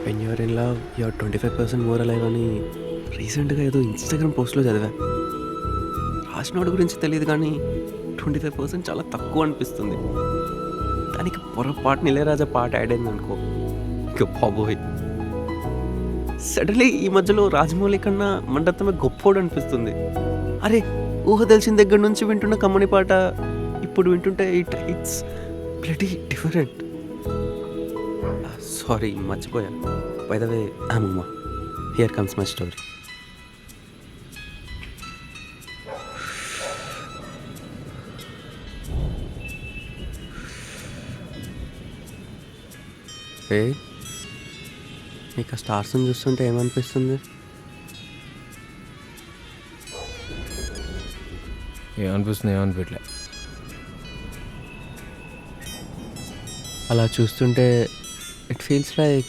When you're in love you're 25% more alive అని రీసెంట్గా ఏదో ఇన్స్టాగ్రామ్ పోస్ట్లో చదివా. రాసినోడి గురించి తెలియదు కానీ 25% చాలా తక్కువ అనిపిస్తుంది. దానికి పొరపాటున ఇళయరాజా పాట యాడ్ అయింది అనుకో, ఇక బాబోయ్. సడన్లీ ఈ మధ్యలో రాజమౌళి కన్నా మండత్తమే గొప్పోడు అనిపిస్తుంది. అరే, ఊహ తెలిసిన దగ్గర నుంచి వింటున్న కమ్మని పాట ఇప్పుడు వింటుంటే ఇట్స్ బ్లడీ డిఫరెంట్. సారీ, మర్చిపోయా. బై ద వే, అమ్మమ్మ, హియర్ కమ్స్ మై స్టోరీ. ఏ, నీకు ఆ స్టార్స్ని చూస్తుంటే ఏమనిపిస్తుంది? ఏమనిపించట్లే. అలా చూస్తుంటే it feels like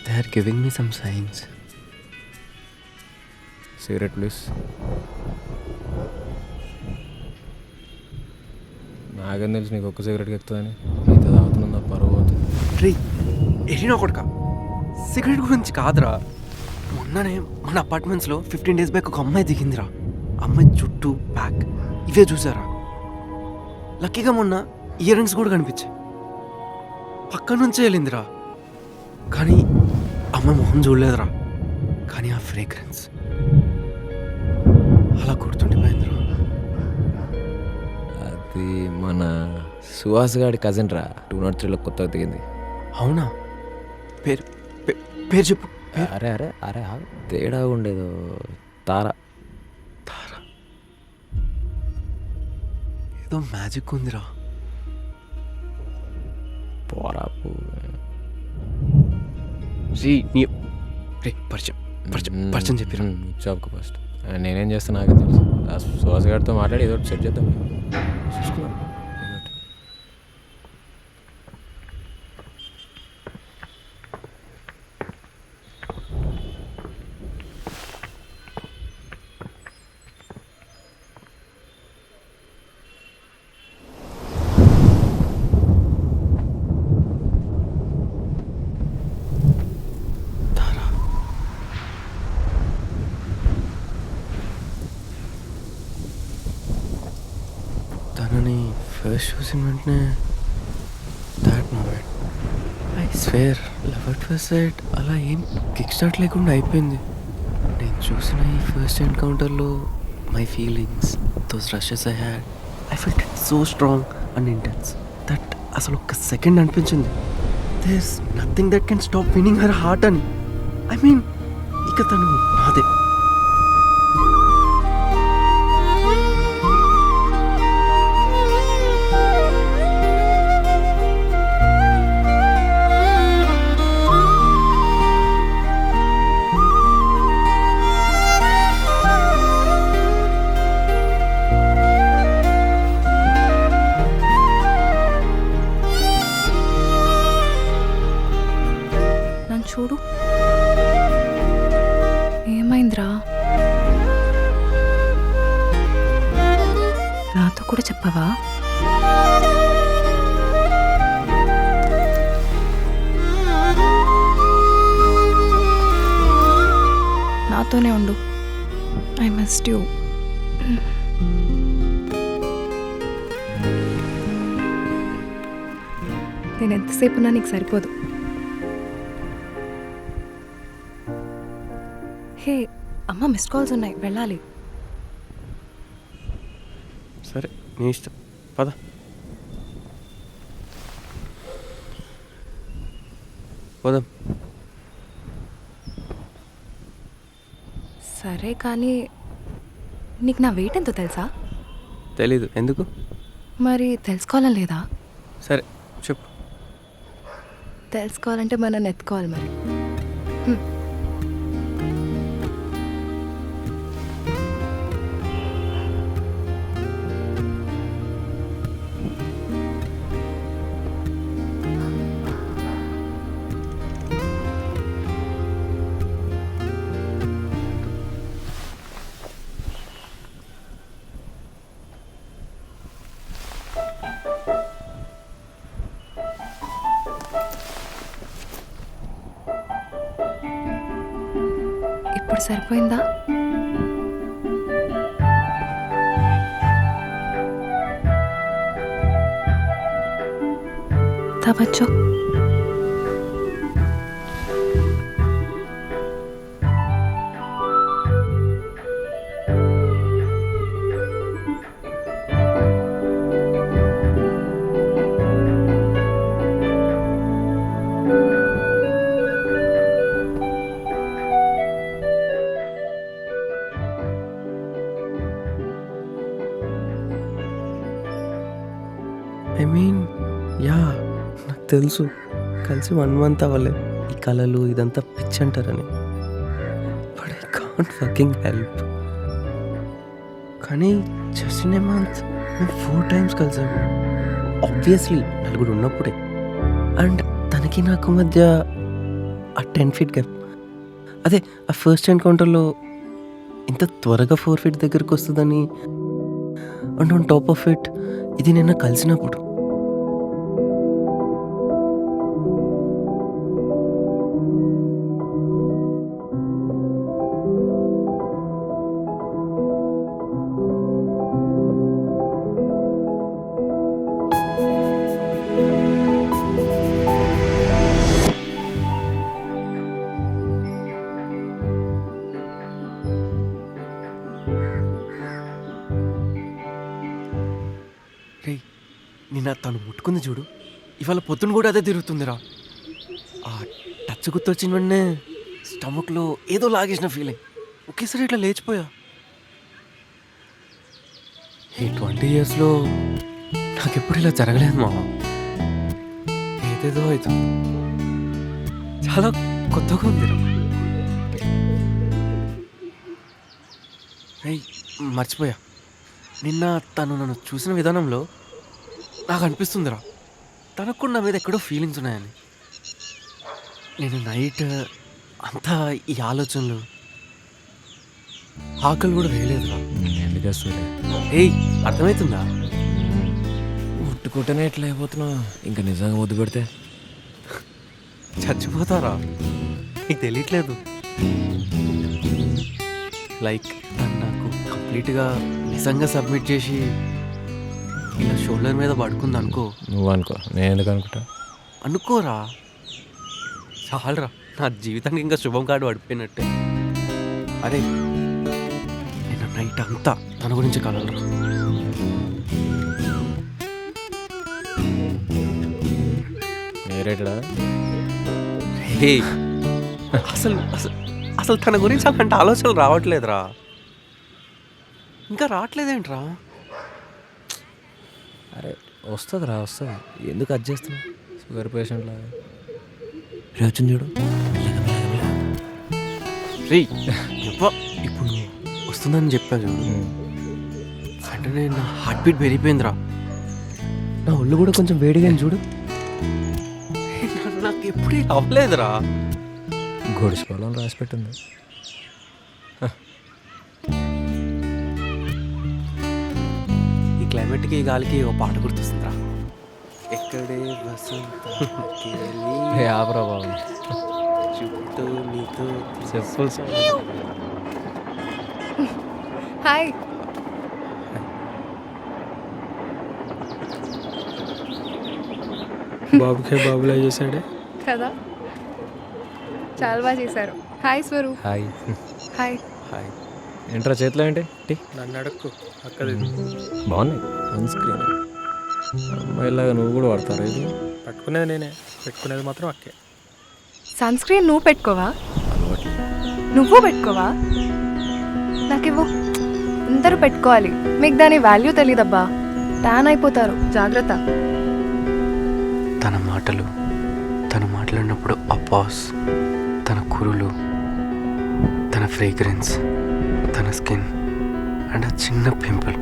they are giving me some signs. Cigarette please. నాకేం తెలుసు నీకు ఒక్క సిగరెట్కి ఎక్కుతుందని. మిగతా తాగుతున్నా పరువు పోతుంది. రే, ఎరినా కొడుక, సిగరెట్ గురించి కాదురా. మొన్ననే మన అపార్ట్మెంట్స్లో 15 days బ్యాక్ ఒక అమ్మాయి దిగిందిరా. అమ్మాయి జుట్టు, బ్యాక్ ఇవే చూసారా. లక్కీగా మొన్న ఇయర్ రింగ్స్ కూడా కనిపించాయి. పక్క నుంచే వెళ్ళిందిరా, కానీ అమ్మాయి మొహం చూడలేదురా. కానీ ఆ ఫ్రేగ్రెన్స్ అలా గుర్తుండిపోయిందిరా. అది మన సుహాస్ గారి కజిన్ రా. 203లో కొత్తగా దిగింది. అవునా? పేరు పేరు చెప్పు. అరే అరే అరే తేడా ఉండేదో. తారా. తారా, ఏదో మ్యాజిక్ ఉందిరా. పోరాపు రే, పరిచయం పరిచయం పరిచయం చెప్పిరా. జాబ్కి ఫస్ట్ నేనేం చేస్తాను నాకే తెలుసు. ఆ సుహాస్ గారితో మాట్లాడి ఏదో సెట్ చేద్దాం. చూసుకున్నాను. తనని ఫస్ట్ చూసిన వెంటనే that moment, I swear love at first sight అలా ఏం కిక్ స్టార్ట్ లేకుండా అయిపోయింది. నేను చూసిన ఈ ఫస్ట్ ఎన్కౌంటర్లో my feelings, those rushes I had, I felt it so strong and intense that అసలు ఒక్క సెకండ్ అనిపించింది there is nothing that can stop winning her heart అని. ఐ మీన్, ఇక తను నాదే. చూడు, ఏమైందిరా? నాతో కూడా చెప్పవా? నాతోనే ఉండు. I missed you. నేను ఎంతసేపు ఉన్నా నీకు సరిపోదు. హే, అమ్మ మిస్డ్ కాల్స్ ఉన్నాయి, వెళ్ళాలి. సరే, నీ ఇష్టం, పద. పోదాం. సరే, కానీ నీకు నా వెయిట్ ఎంతో తెలుసా? తెలీదు. ఎందుకు? మరి తెలుసుకోవాలని లేదా? సరే చెప్పు. తెలుసుకోవాలంటే మనం ఎత్తుకోవాలి మరి. సరిపోయిందా? తా బచ్చో. ఐ మీన్ యా, నాకు తెలుసు కలిసి 1 month అవ్వలే. ఈ కళలు ఇదంతా పిచ్చి అంటారని. But I can't fucking help. కానీ జస్ట్ ఇన్ ఏ మంత్ మేము 4 times కలిసాము. ఆబ్వియస్లీ నలుగురు ఉన్నప్పుడే. అండ్ తనకి నాకు మధ్య ఆ 10 feet గ్యాప్. అదే ఆ ఫస్ట్ ఎన్కౌంటర్లో ఇంత త్వరగా 4 feet దగ్గరకు వస్తుందని. And on top of it ఇది నిన్న కలిసినప్పుడు. రే, నిన్న తను ముట్టుకుంది చూడు, ఇవాళ పొద్దున కూడా అదే తిరుగుతుందిరా. ఆ టచ్ గుర్తొచ్చిన వెంటనే స్టమక్లో ఏదో లాగేసిన ఫీలింగ్. ఒకేసారి ఇట్లా లేచిపోయా. ఈ 20 yearsలో నాకెప్పుడు ఇలా జరగలేదు మామ. ఏదేదో అవుతుంది. చాలా కొత్తగా ఉందిరా. రేయ్, మర్చిపోయా, నిన్న తను నన్ను చూసిన విధానంలో నాకు అనిపిస్తుందిరా తనకు కూడా నా మీద ఎక్కడో ఫీలింగ్స్ ఉన్నాయని. నేను నైట్ అంతా ఈ ఆలోచనలు, ఆకలి కూడా వేయలేదురా. ఎందుకు వస్తుంది? ఏయ్, అర్థమవుతుందా? ముట్టుకుంటేనే ఎట్లా అయిపోతున్నావు, ఇంకా నిజంగా ముద్దు పెడితే చచ్చిపోతారా? నీకు తెలియట్లేదు. లైక్ తను నాకు కంప్లీట్గా నిజంగా సబ్మిట్ చేసి ఇలా షోల్డర్ మీద పడుకుంది అనుకో. నువ్వు అనుకో, నేను ఎందుకు అనుకుంటా? అనుకోరా, చాలరా, నా జీవితానికి ఇంకా శుభం కార్డు పడిపోయినట్టే. అరే, నేను నైట్ అంతా తన గురించి కలవరా. నేరేటడా? రే, అసలు అసలు అసలు తన గురించి అలాంటి ఆలోచనలు రావట్లేదురా. ఇంకా రావట్లేదేంట్రా? అరే వస్తుందిరా, వస్తుంది. ఎందుకు అది చేస్తున్నావు? షుగర్ పేషెంట్ లాగా వచ్చింది చూడు. రే, ఇప్పుడు వస్తుందని చెప్పా చూడు, వెంటనే నా హార్ట్ బీట్ పెరిగిపోయిందిరా. నా ఒళ్ళు కూడా కొంచెం వేడిగా చూడు. నాకు ఎప్పుడు అవ్వలేదురా. గొడుచుకోవాలని రాసి పెట్టింది. ఈ క్లైమేట్కి, ఈ గాలికి ఓ పాట గుర్తొస్తుందిరా. ఎక్కడే వసంత ఆపరా బాబు, చుట్టూ నీతో చెప్పులు. హాయ్. బాబుకే బాబులా చేశాడే కదా, చాలా బాగా చేశారు. Hi Swaroop. Hi. Hi. Hi. ఏంట్రా చేతిలో ఏంటి? టీ నన్ను అడక్కు అక్కది బాగున్నాయి. సన్ స్క్రీన్ అమ్మాయిలాగా నువ్వు కూడా వాడతారా ఇది? పట్టుకునేది నేనే, పెట్టుకునేది మాత్రం అక్కే. సన్ స్క్రీన్ నువ్వు పెట్టుకోవా? అలవాటు. నువ్వు పెట్టుకోవా? నాకివ్వు. అందరూ పెట్టుకోవాలి, మీకు దాని వాల్యూ తెలీదబ్బా. ట్యాన్ అయిపోతారు, జాగ్రత్త. తన మాటలు, తను మాట్లాడినప్పుడు ఆ పాస్, తన కురులు, తన ఫ్రేగ్రెన్స్, తన స్కిన్ అండ్ ఆ చిన్న పింపుల్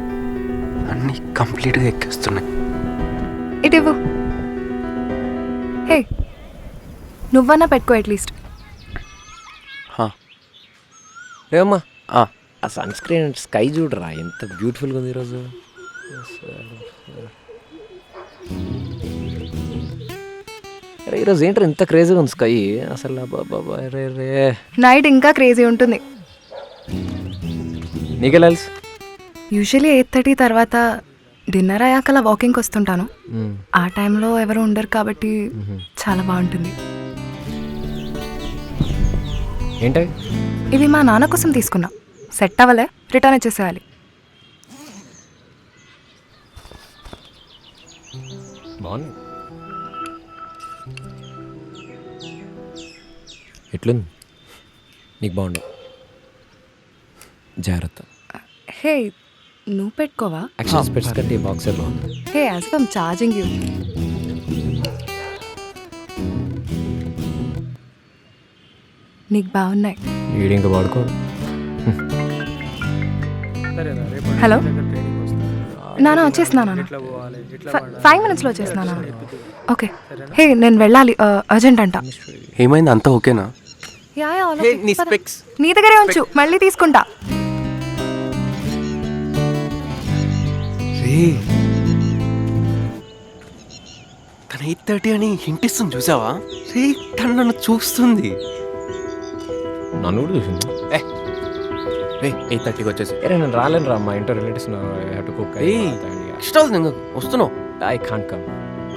అన్నీ కంప్లీట్గా ఎక్కేస్తున్నాయి. ఇటు ఇవ్వు. హే, నువ్వన్నా పెట్టుకో అట్లీస్ట్. రేమ్మా, ఆ సన్ స్క్రీన్ స్కై చూడరా, ఎంత బ్యూటిఫుల్గా ఉంది ఈరోజు. అరే ఈరోజు ఏంట్రా ఇంత క్రేజీగా ఉంది స్కై అసలు. బాబా రే రే, నైట్ ఇంకా క్రేజీ ఉంటుంది. నీకెలా తెలుసు? యూజువలీ 8:30 తర్వాత డిన్నర్ అయ్యాక అలా వాకింగ్కి వస్తుంటాను. ఆ టైంలో ఎవరు ఉండరు కాబట్టి చాలా బాగుంటుంది. ఏంటవి? ఇవి మా నాన్న కోసం తీసుకున్నా. సెట్ అవ్వలే, రిటర్న్ ఇచ్చేసేయాలి. బాగుంది. ఎట్లుంది? నీకు బాగుండవు. జాగ్రత్త. హే, నువ్వు పెట్టుకోవా? యాక్చువల్ స్పెట్స్ కంటే బాక్సర్ బాగుంది. హే, యాజ్ ఐమ్ చార్జింగ్ యూ. నీకు బాగున్నాయి. వీడి ఇంకా పడుకో. సరేనా రేపు హలో ట్రైనింగ్ వస్తా. నాన్న, వచ్చేస్తున్నా నాన్న. ఎట్లా పోవాలి ఎట్లా 5 minutesలో వచ్చేస్తున్నా నాన్న. ఓకే. హే, నేను వెళ్ళాలి, అర్జెంట్ అంట. ఏమైంది, అంతా ఓకేనా? యా, యా, all హే, okay. నీ పద. స్పెక్స్ నీ దగ్గరే ఉంచు, మళ్ళీ తీసుకుంటా. రే, తన 8:30 అని హింట్ ఇస్తుంది చూసావా? రే, తను నన్ను చూస్తుంది. నన్ను కూడా చూసింది. రే, 8:30కి వచ్చేసి అరే నేను రాలేను రా, మా ఇంటర్ రిలేటివ్స్ కుక్. ఇష్టం అవుతుంది వస్తున్నావు. I can't come.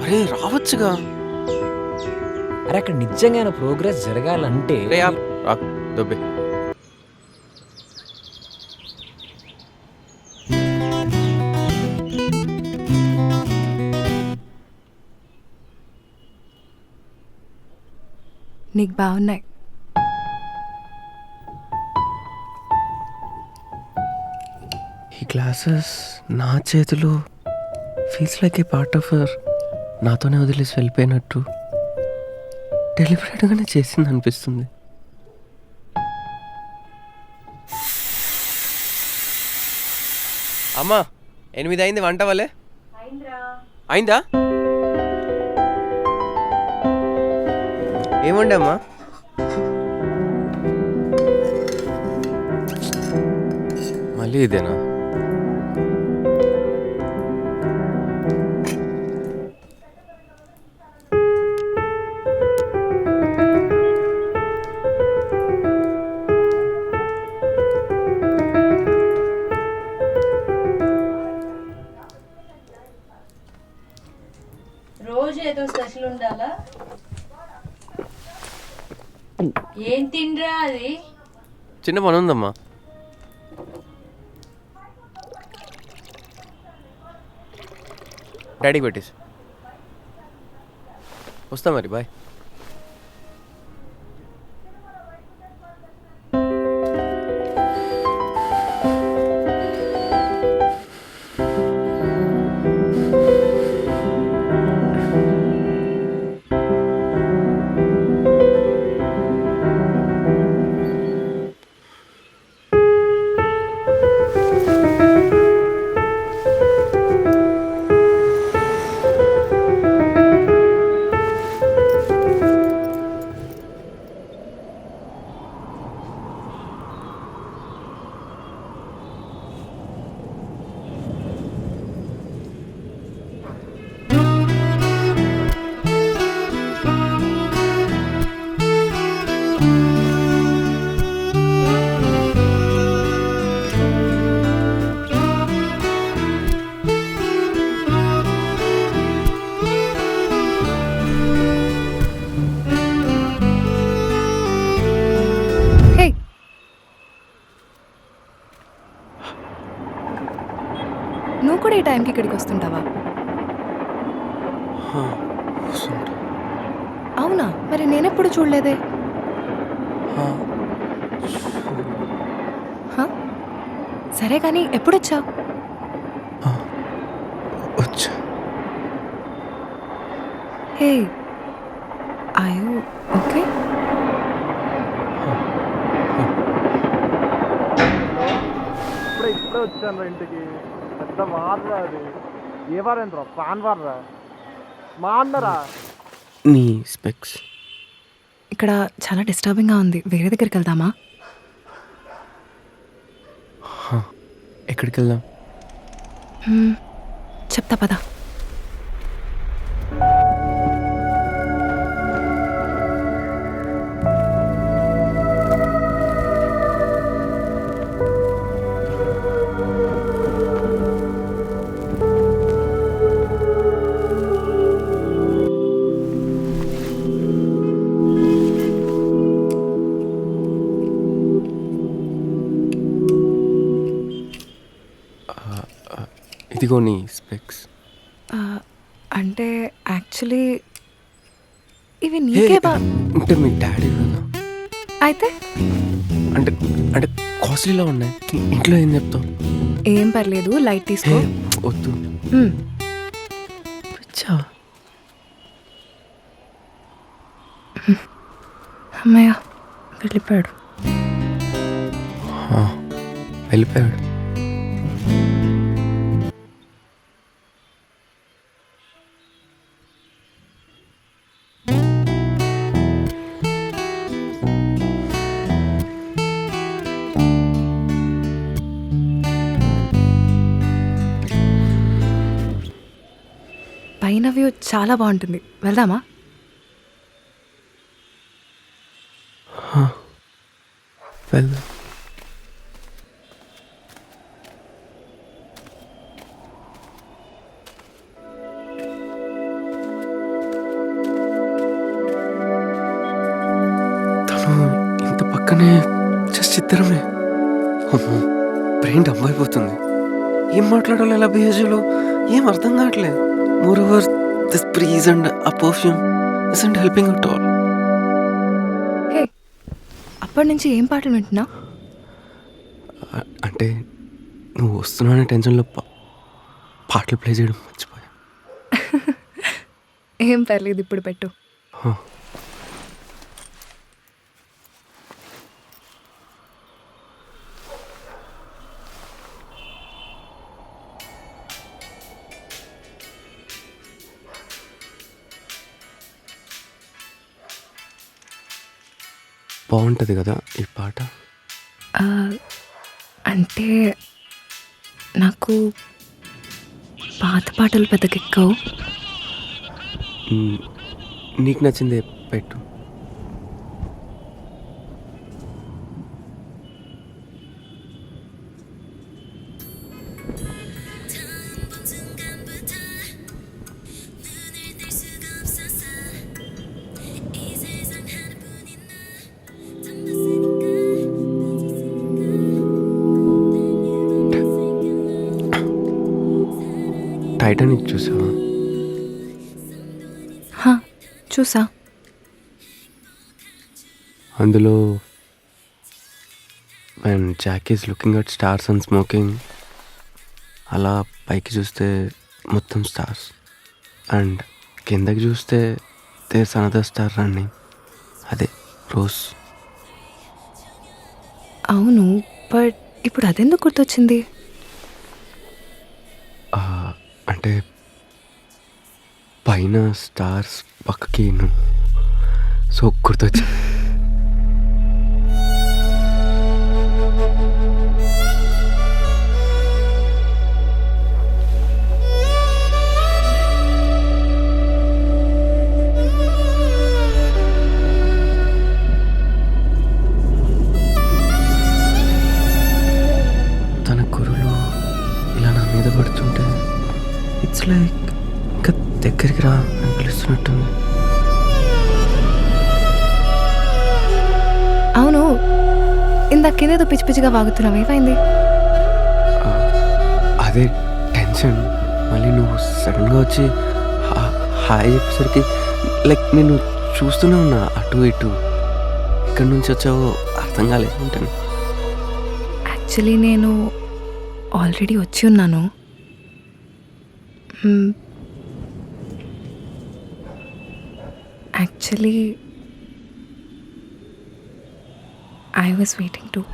అరే రావచ్చుగా. అరే అక్కడ నిజంగా ప్రోగ్రెస్ జరగాలంటే రే దొబ్బే. నీకు బాగున్నాయి. ఈ గ్లాసెస్ నా చేతిలో feels like A part of her. నాతోనే వదిలేసి వెళ్ళిపోయినట్టు డెలిబరేట్గానే చేసింది అనిపిస్తుంది. అమ్మా, 8 అయింది, వంట వాళ్ళే అయిందా? ఏమండి అమ్మా? మళ్ళీ ఇదేనా? రోజు ఏదో స్పెషల్ ఉండాలా? ఏం తిండ్రా అది? చిన్న పని ఉందమ్మా. డాడీకి పెట్టేసి వస్తా మరి, బాయ్. నువ్వు కూడా ఈ టైంకి ఇక్కడికి వస్తుంటావా? అవునా, మరి నేనెప్పుడు చూడలేదే. హ? సరే కానీ ఎప్పుడొచ్చావు? హే, ఐ యు ఓకే? ఇప్పుడే వచ్చాను ఇంటికి. పెద్ద వార్రా అది. ఏ వారేంద్ర పాన్ వార్రా మా అన్నరా. నీ స్పెక్స్ ఇక్కడ చాలా డిస్టర్బింగ్గా ఉంది, వేరే దగ్గరికి వెళ్దామా? ఎక్కడికి వెళ్దాం? చెప్తా పదా. ఇదిగో నీ స్పెక్స్. అంటే యాక్చువల్లీ ఇవి నీకే బా అంటే మీ డాడీ కదా. అయితే అంటే అంటే కాస్ట్లీలో ఉన్నాయి. ఇంట్లో ఏం చెప్తావు? ఏం పర్లేదు, లైట్ తీసుకో. వద్దు. మ్మ్. పిచ్చా. అమ్మయ్య వెళ్ళిపోయాడు. వెళ్ళిపోయాడు. పైన వ్యూ చాలా బాగుంటుంది, వెళ్దామా? వెళ్దాం. తను ఇంత పక్కనే జస్ట్ ఇద్దరమే. బ్రెయిన్ డమ్ అయిపోతుంది. ఏం మాట్లాడాలో, ఎలా బిహేవ్ చేయాలో ఏం అర్థం కావట్లేదు. Moreover this breeze and a perfume isn't helping at all. Hey, అప్పటి నుంచి ఏం పాటలు వింటున్నా? అంటే నువ్వు వస్తున్నావు అనే టెన్షన్లో పాటలు ప్లే చేయడం మర్చిపోయా. ఏం పర్లేదు, ఇప్పుడు పెట్టు. బాగుంటుంది కదా ఈ పాట. అంటే నాకు పాత పాటలు పెద్దకెక్కవు. నీకు నచ్చింది పెట్టు. టైటానిక్ చూసావా? చూసా. అందులో when Jack is looking at stars and smoking, అలా పైకి చూస్తే మొత్తం స్టార్స్ అండ్ కిందకి చూస్తే there's another star running. అదే రోజ్. అవును, బట్ ఇప్పుడు అదెందుకు గుర్తొచ్చింది? అంటే పైన స్టార్స్ పక్కకి సో గుర్తొచ్చి. తన కురులు ఇలా నా మీద పడుతుంటే ఇట్స్ లైక్ ఇంకా దగ్గరికి రా అని పిలుస్తున్నట్టుంది. అవును, ఇందాకేదేదో పిచ్చి పిచ్చిగా వాగుతున్నావు, ఏమైంది? అదే టెన్షన్. మళ్ళీ నువ్వు సడన్గా వచ్చి హాయ్ చెప్పేసరికి లైక్ నేను చూస్తూనే ఉన్నా అటు ఇటు. ఎక్కడి నుంచి వచ్చావో అర్థం కాలేదు ఉంటాను. యాక్చువల్లీ నేను ఆల్రెడీ వచ్చి ఉన్నాను. Actually I was waiting too.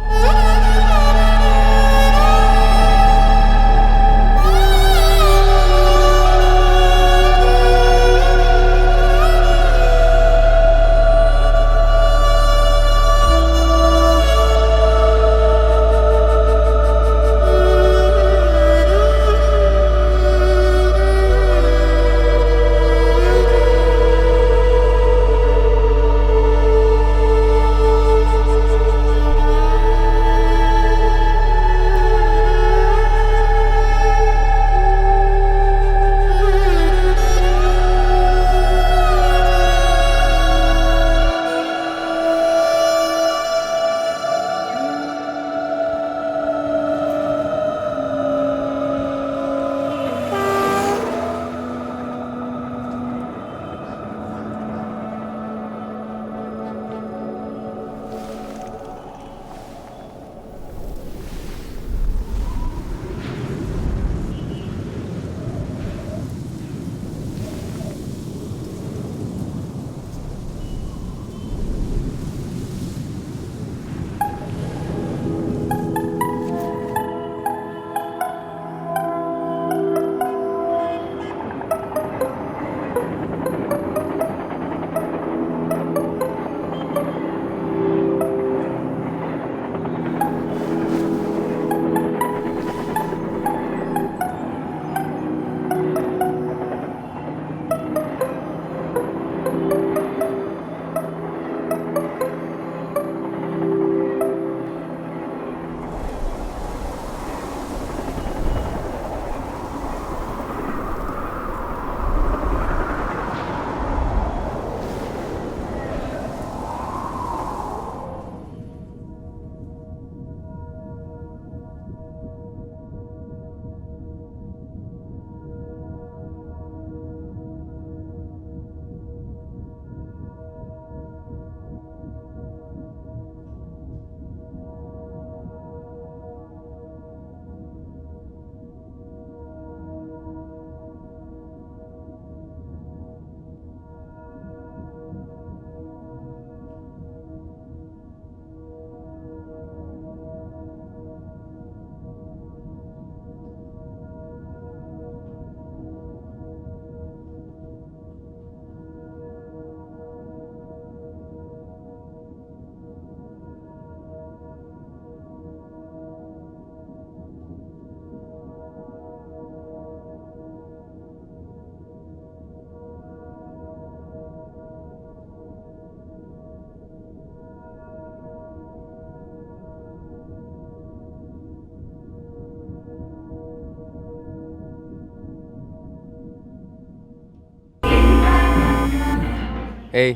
ఏయ్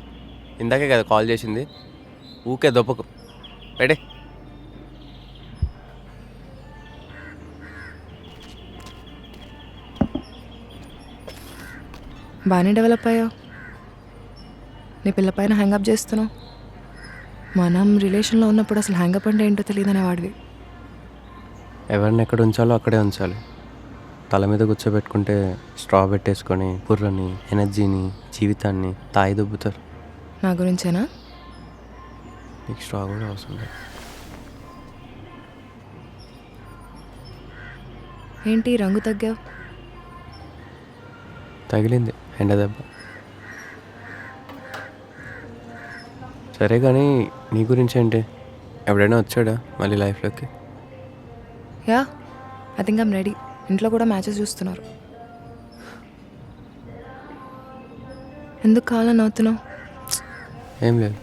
ఇందాకే కదా కాల్ చేసింది, ఊకే దొప్పకు. రెడీ? బాగానే డెవలప్ అయ్యావు. నీ పిల్ల పైన హ్యాంగప్ చేస్తున్నావు. మనం రిలేషన్లో ఉన్నప్పుడు అసలు హ్యాంగప్ అంటే ఏంటో తెలియదనే వాడివి. ఎవరిని ఎక్కడ ఉంచాలో అక్కడే ఉంచాలి. తల మీద కూర్చోబెట్టుకుంటే స్ట్రా పెట్టేసుకొని బుర్రని, ఎనర్జీని, జీవితాన్ని తాయి దుబ్బుతారు. నా గురించేనా? నీకు స్ట్రా కూడా అవసరం లేదు. ఏంటి రంగు తగ్గావు? తగిలింది ఎండ దెబ్బ. సరే కానీ నీ గురించి ఏంటి? ఎవడైనా వచ్చాడా మళ్ళీ లైఫ్లోకి? Yeah, I think I'm ready. ఇంట్లో కూడా మ్యాచెస్ చూస్తున్నారు. ఎందుకు కావాలని అవుతున్నావు? ఏం లేదు.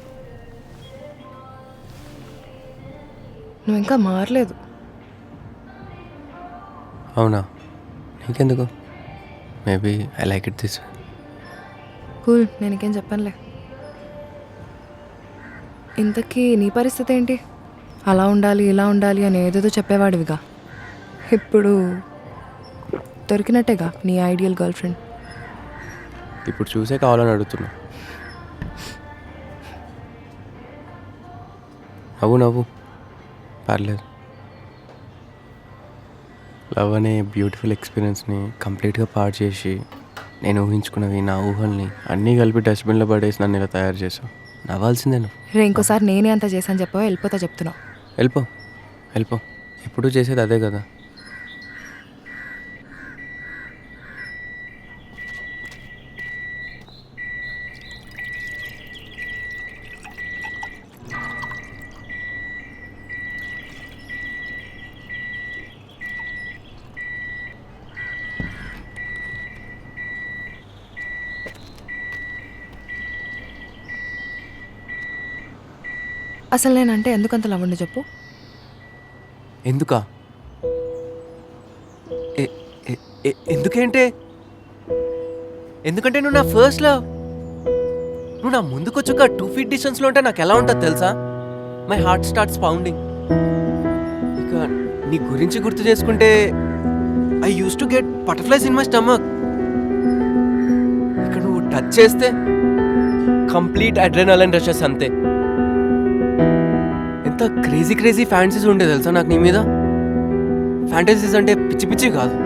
నువ్వు ఇంకా మారలేదు. అవునా? నీకెందుకు? Maybe I like it this. Cool, నేను ఇంకేం చెప్పనులే. ఇంతకీ నీ పరిస్థితి ఏంటి? అలా ఉండాలి ఇలా ఉండాలి అని ఏదేదో చెప్పేవాడివిగా. ఇప్పుడు దొరికినట్టేగా నీ ఐడియల్ గర్ల్ ఫ్రెండ్. ఇప్పుడు చూసే కావాలని అడుగుతున్నా. నవ్వు నవ్వు, పర్లేదు. లవ్ అనే బ్యూటిఫుల్ ఎక్స్పీరియన్స్ని కంప్లీట్గా పాడు చేసి నేను ఊహించుకున్నవి, నా ఊహల్ని అన్నీ కలిపి డస్ట్బిన్లో పడేసి నన్ను ఇలా తయారు చేసావు. నవ్వాల్సిందే నువ్వు. రే, ఇంకోసారి నేనే అంత చేశాను చెప్పావా? వెళ్ళిపోతా చెప్తున్నావు. వెళ్ళిపో వెళ్ళిపో. ఎప్పుడు చేసేది అదే కదా. అసలు నేనంటే ఎందుకంత లవ్ ఉండి చెప్పు. ఎందుకా? ఎందుకంటే నువ్వు నా ఫస్ట్ లవ్. నువ్వు నా ముందుకొచ్చాక 2 feet డిస్టెన్స్లో ఉంటే నాకు ఎలా ఉంటుంది తెలుసా? My heart starts pounding. ఇక నీ గురించి గుర్తు చేసుకుంటే I use to get butterflies in my stomach. ఇక నువ్వు టచ్ చేస్తే కంప్లీట్ అడ్రెనలిన్ రషెస్ అంతే. ఎంత క్రేజీ క్రేజీ ఫ్యాంటసీస్ ఉండే తెలుసా నాకు నీ మీద. ఫ్యాంటసీస్ అంటే పిచ్చి పిచ్చి కాదు,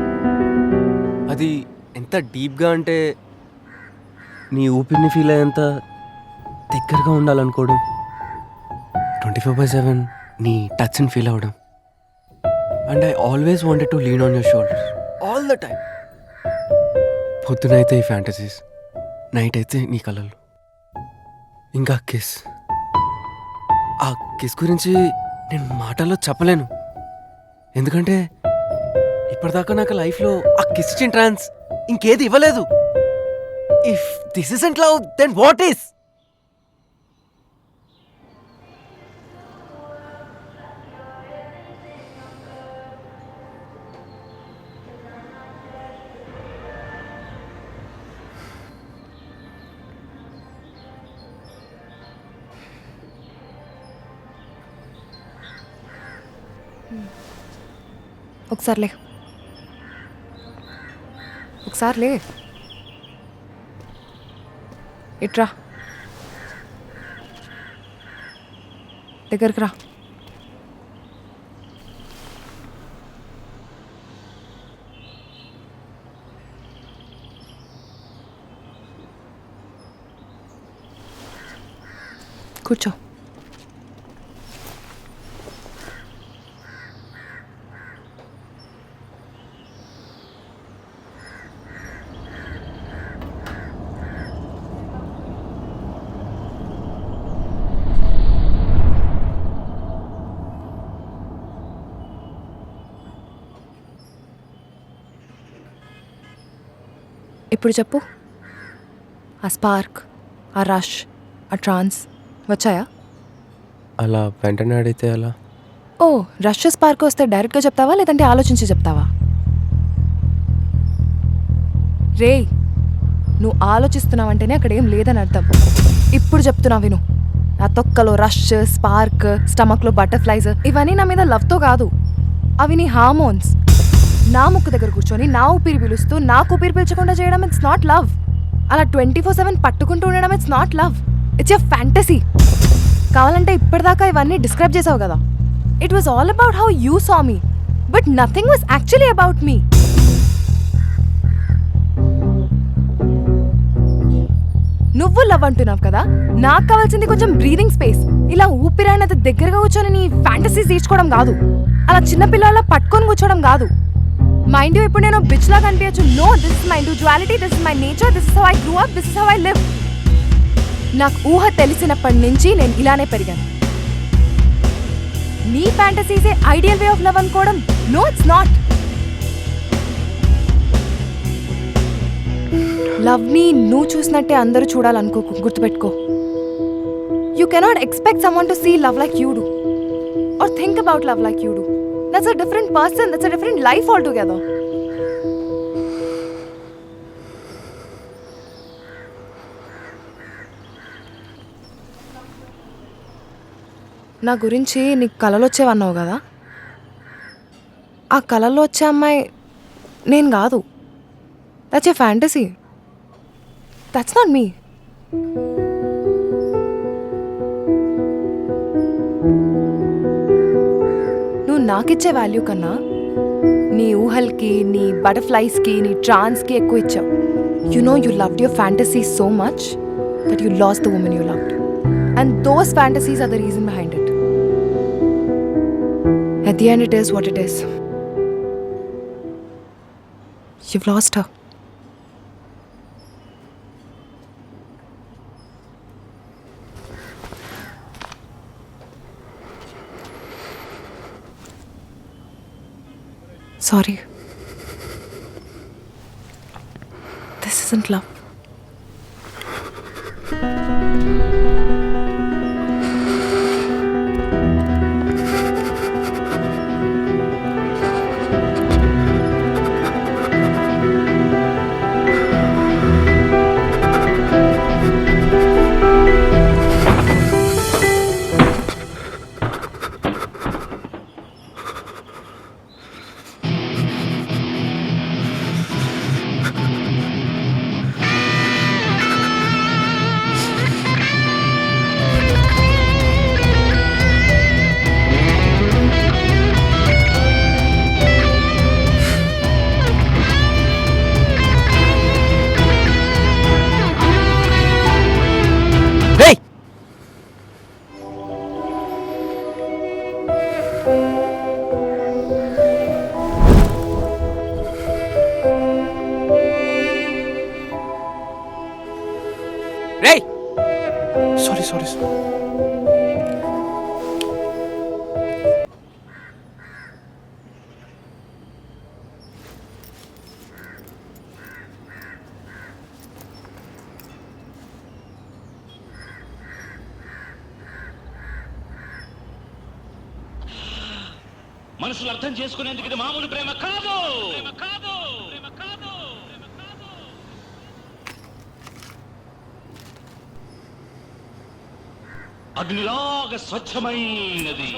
అది ఎంత డీప్గా అంటే నీ ఊపిరిని ఫీల్ అయ్యేంత దగ్గరగా ఉండాలనుకోవడం, 24/7 నీ టచ్ని ఫీల్ అవ్వడం. And I always wanted to lean on your shoulders all the time. పొద్దునైతే ఈ ఫ్యాంటసీస్, నైట్ అయితే నీ కలలు. ఇంకా కిస్, ఆ కిస్ గురించి నేను మాటల్లో చెప్పలేను. ఎందుకంటే ఇప్పటిదాకా నాకు లైఫ్లో ఆ కిస్ ఇచ్చిన ట్రాన్స్ ఇంకేది ఇవ్వలేదు. If this isn't love then what is? ఒకసారి లే, ఒకసారి లే, ఇట్రా, దగ్గరికి రా. కూర్చో. ఇప్పుడు చెప్పు, ఆ స్పార్క్, ఆ రష్, ఆ ట్రాన్స్ వచ్చాయా? అలా వెంటనే అడిగితే అలా. ఓ, రష్ స్పార్క్ వస్తే డైరెక్ట్గా చెప్తావా లేదంటే ఆలోచించి చెప్తావా? రే, నువ్వు ఆలోచిస్తున్నావంటేనే అక్కడ ఏం లేదని అర్థం. ఇప్పుడు చెప్తున్నా విను. నా తొక్కలో రష్, స్పార్క్, స్టమక్లో బటర్ఫ్లైస్ ఇవన్నీ నా మీద లవ్తో కాదు. అవి నీ హార్మోన్స్. నా ముక్కు దగ్గర కూర్చొని నా ఊపిరి పీలుస్తూ నాకు ఊపిరి పీల్చకుండా చేయడం ఇట్స్ నాట్ లవ్. అలా 24/7 పట్టుకుంటూ ఉండడం it's not love, it's your fantasy. కావాలంటే ఇప్పటిదాకా ఇవన్నీ డిస్క్రైబ్ చేసావు కదా. It was all about how you saw me, but nothing was actually about me. నువ్వు లవ్ అంటున్నావు కదా, నాకు కావాల్సింది కొంచెం బ్రీదింగ్ స్పేస్. ఇలా ఊపిరాయినంత దగ్గరగా కూర్చొని నీ ఫ్యాంటసీస్ తీర్చుకోవడం కాదు, అలా చిన్నపిల్లల పట్టుకొని కూర్చోవడం కాదు. మైండ్ యూ ఇప్పుడు నేను బిచ్ లాగా అనిపించచ్చు. No, this is my individuality, this is my nature, this is how I grew up, this is how I live. నాకు ఊహ తెలిసినప్పటి నుంచి నేను ఇలానే పెరిగాను. నీ ఫ్యాంటసీసే ఐడియల్ వే ఆఫ్ లవ్ అనుకోవడం, నో ఇట్స్ నాట్. లవ్ ని నువ్వు చూసినట్టే అందరూ చూడాలనుకోకు, గుర్తుపెట్టుకో. You cannot expect someone to see love like you do or think about love like you do. That's a different person, that's a different life all together. నా గురించి నీకు కలలు వచ్చేవన్నావు కదా, ఆ కలల్లో వచ్చే అమ్మాయి నేను కాదు. That's a fantasy, that's not me. నువ్వు నాకిచ్చే వాల్యూ కన్నా నీ ఊహల్కి, నీ బటర్ఫ్లైస్కి, నీ ట్రాన్స్కి ఎక్కువ ఇచ్చావు. You know you loved your fantasy so much that you lost the woman you loved, and those fantasies are the reason behind it. At the end, it is what it is. You've lost her. Sorry. This isn't love. రేయ్, sorry. మనుషులు అర్థం చేసుకునేందుకు ఇది మామూలు ప్రేమ కాదు. అగ్నిలాగా స్వచ్ఛమైనది.